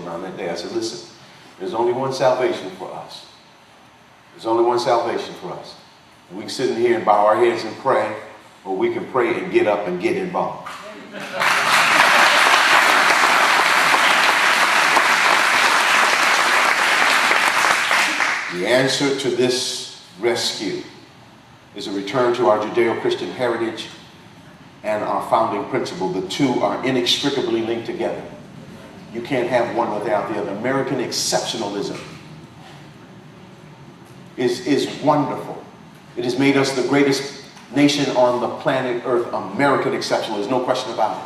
around that day. I said, listen, there's only one salvation for us. There's only one salvation for us. We can sit in here and bow our heads and pray, or we can pray and get up and get involved. The answer to this rescue is a return to our Judeo-Christian heritage and our founding principle. The two are inextricably linked together. You can't have one without the other. American exceptionalism is wonderful. It has made us the greatest nation on the planet Earth. American exceptionalism, there's no question about it.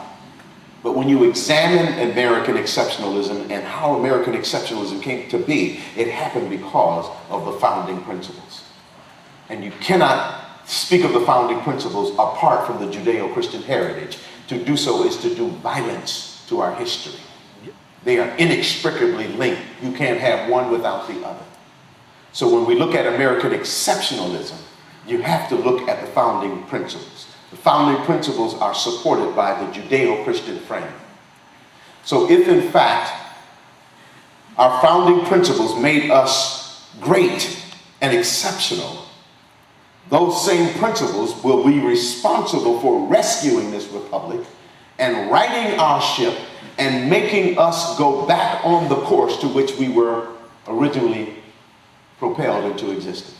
But when you examine American exceptionalism and how American exceptionalism came to be, it happened because of the founding principles. And you cannot speak of the founding principles apart from the Judeo-Christian heritage. To do so is to do violence to our history. They are inextricably linked. You can't have one without the other. So when we look at American exceptionalism, you have to look at the founding principles. The founding principles are supported by the Judeo-Christian frame. So if in fact our founding principles made us great and exceptional, those same principles will be responsible for rescuing this republic and righting our ship and making us go back on the course to which we were originally propelled into existence.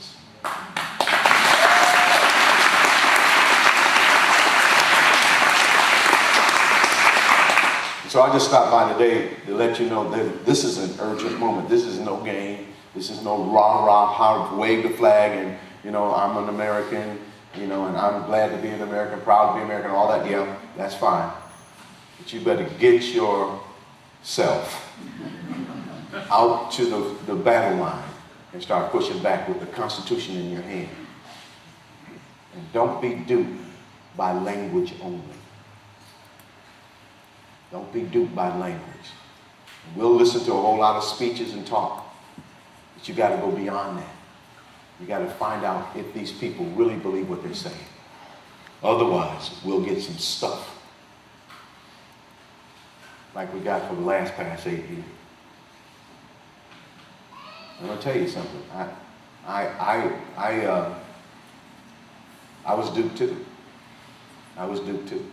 So I just stopped by today to let you know that this is an urgent moment. This is no game. This is no rah-rah, wave the flag and, you know, I'm an American, you know, and I'm glad to be an American, proud to be American, all that, yeah, that's fine. But you better get yourself out to the battle line and start pushing back with the Constitution in your hand. And don't be duped by language only. Don't be duped by language. We'll listen to a whole lot of speeches and talk, but you got to go beyond that. You got to find out if these people really believe what they're saying. Otherwise, we'll get some stuff like we got for the past 8 years. I'm going to tell you something. I was duped too. I was duped too.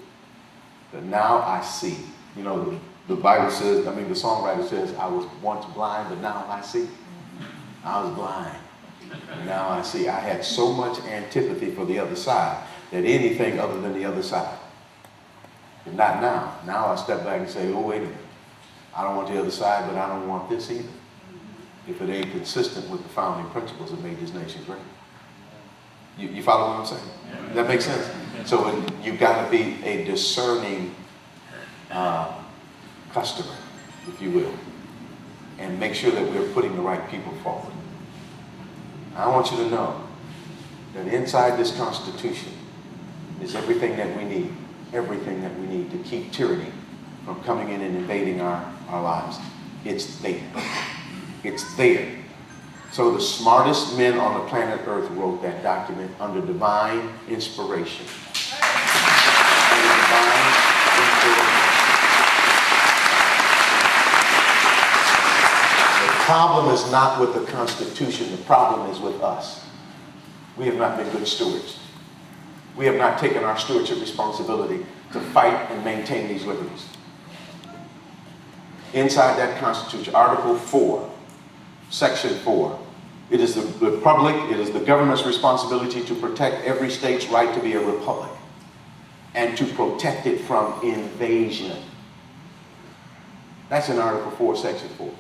But now I see. You know, the Bible says, I mean, the songwriter says, I was once blind, but now I see. I was blind, and now I see. I had so much antipathy for the other side that anything other than the other side. But not now. Now I step back and say, oh, wait a minute. I don't want the other side, but I don't want this either. If it ain't consistent with the founding principles that made this nation great. You follow what I'm saying? Does that make sense? So you've got to be a discerning customer, if you will, and make sure that we're putting the right people forward. I want you to know that inside this Constitution is everything that we need to keep tyranny from coming in and invading our lives. It's there. It's there. So the smartest men on the planet Earth wrote that document under divine inspiration. Under divine inspiration. The problem is not with the Constitution. The problem is with us. We have not been good stewards. We have not taken our stewardship responsibility to fight and maintain these liberties. Inside that Constitution, Article 4, Section 4, it is the republic, it is the government's responsibility to protect every state's right to be a republic and to protect it from invasion. That's in Article 4, Section 4.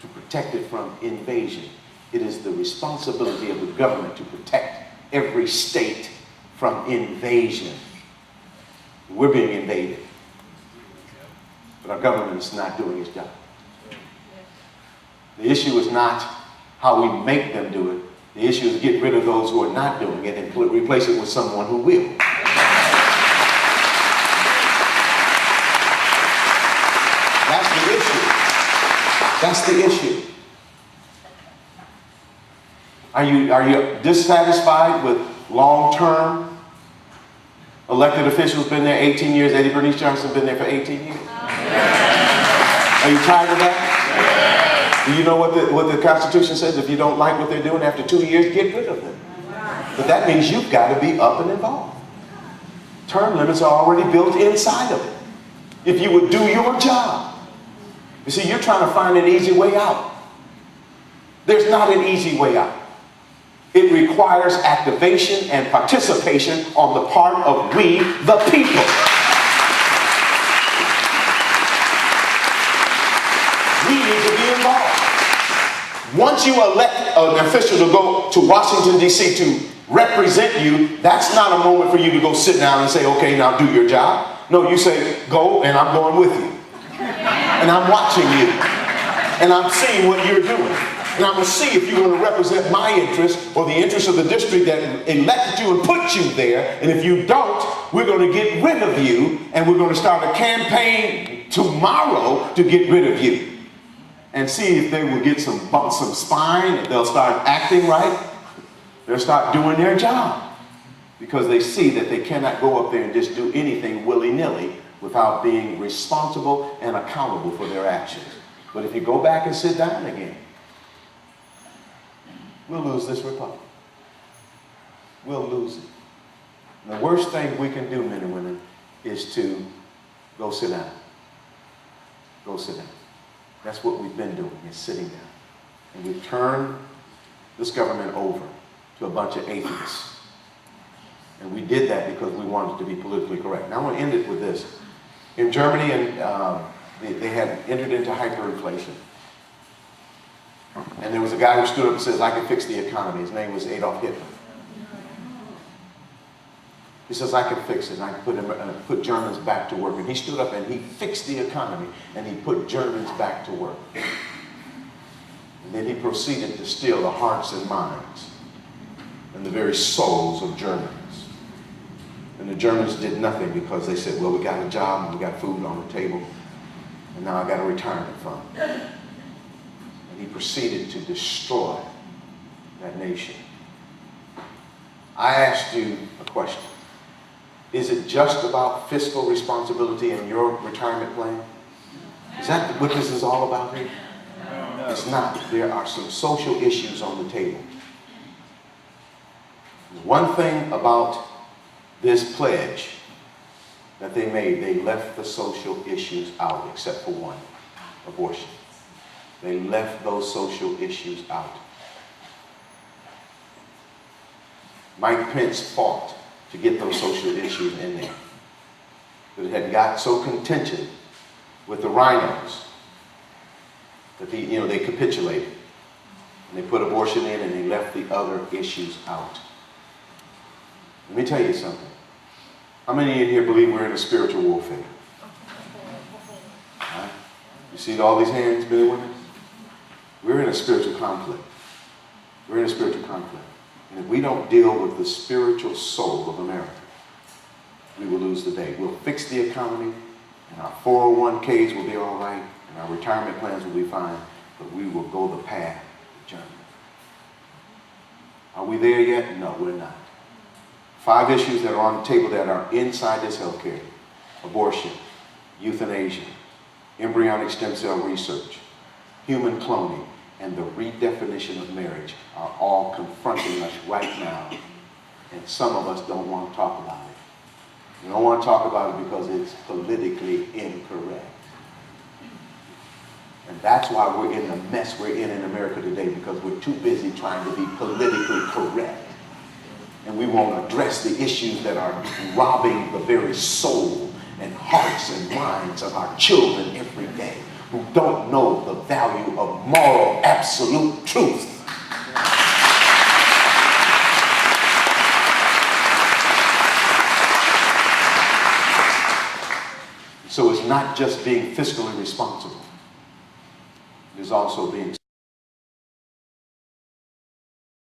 To protect it from invasion. It is the responsibility of the government to protect every state from invasion. We're being invaded. But our government is not doing its job. The issue is not how we make them do it. The issue is get rid of those who are not doing it and replace it with someone who will. That's the issue. That's the issue. Are you dissatisfied with long-term elected officials been there 18 years? Eddie Bernice Johnson been there for 18 years. Are you tired of that? Do you know what the Constitution says? If you don't like what they're doing after 2 years, get rid of them. But that means you've got to be up and involved. Term limits are already built inside of it. If you would do your job. You see, you're trying to find an easy way out. There's not an easy way out. It requires activation and participation on the part of we, the people. We need to be involved. Once you elect an official to go to Washington, D.C. to represent you, that's not a moment for you to go sit down and say, okay, now do your job. No, you say, go, and I'm going with you. And I'm watching you. And I'm seeing what you're doing. And I'm going to see if you're going to represent my interest or the interest of the district that elected you and put you there. And if you don't, we're going to get rid of you. And we're going to start a campaign tomorrow to get rid of you. And see if they will get some spine, and they'll start acting right. They'll start doing their job. Because they see that they cannot go up there and just do anything willy-nilly without being responsible and accountable for their actions. But if you go back and sit down again, we'll lose this republic. We'll lose it. And the worst thing we can do, men and women, is to go sit down. Go sit down. That's what we've been doing, is sitting down. And we've turned this government over to a bunch of atheists. And we did that because we wanted to be politically correct. Now I want to end it with this. In Germany, they had entered into hyperinflation. And there was a guy who stood up and says, I can fix the economy. His name was Adolf Hitler. He says, I can fix it, and I can put Germans back to work. And he stood up and he fixed the economy, and he put Germans back to work. And then he proceeded to steal the hearts and minds and the very souls of Germans. And the Germans did nothing because they said, well, we got a job and we got food on the table, and now I got a retirement fund. And he proceeded to destroy that nation. I asked you a question. Is it just about fiscal responsibility and your retirement plan? Is that what this is all about here? No. It's not. There are some social issues on the table. One thing about this pledge that they made, they left the social issues out, except for one, abortion. They left those social issues out. Mike Pence fought to get those social issues in there. But it had got so contentious with the rhinos that they capitulated. And they put abortion in and they left the other issues out. Let me tell you something. How many in here believe we're in a spiritual warfare? Right? You see all these hands, men and women? We're in a spiritual conflict. We're in a spiritual conflict. And if we don't deal with the spiritual soul of America, we will lose the day. We'll fix the economy, and our 401ks will be all right, and our retirement plans will be fine, but we will go the path of Germany. Are we there yet? No, we're not. 5 issues that are on the table that are inside this healthcare: abortion, euthanasia, embryonic stem cell research, human cloning, and the redefinition of marriage are all confronting us right now. And some of us don't want to talk about it. We don't want to talk about it because it's politically incorrect. And that's why we're in the mess we're in America today, because we're too busy trying to be politically correct. And we won't address the issues that are robbing the very soul and hearts and minds of our children every day, who don't know the value of moral absolute truth. So it's not just being fiscally responsible. It is also being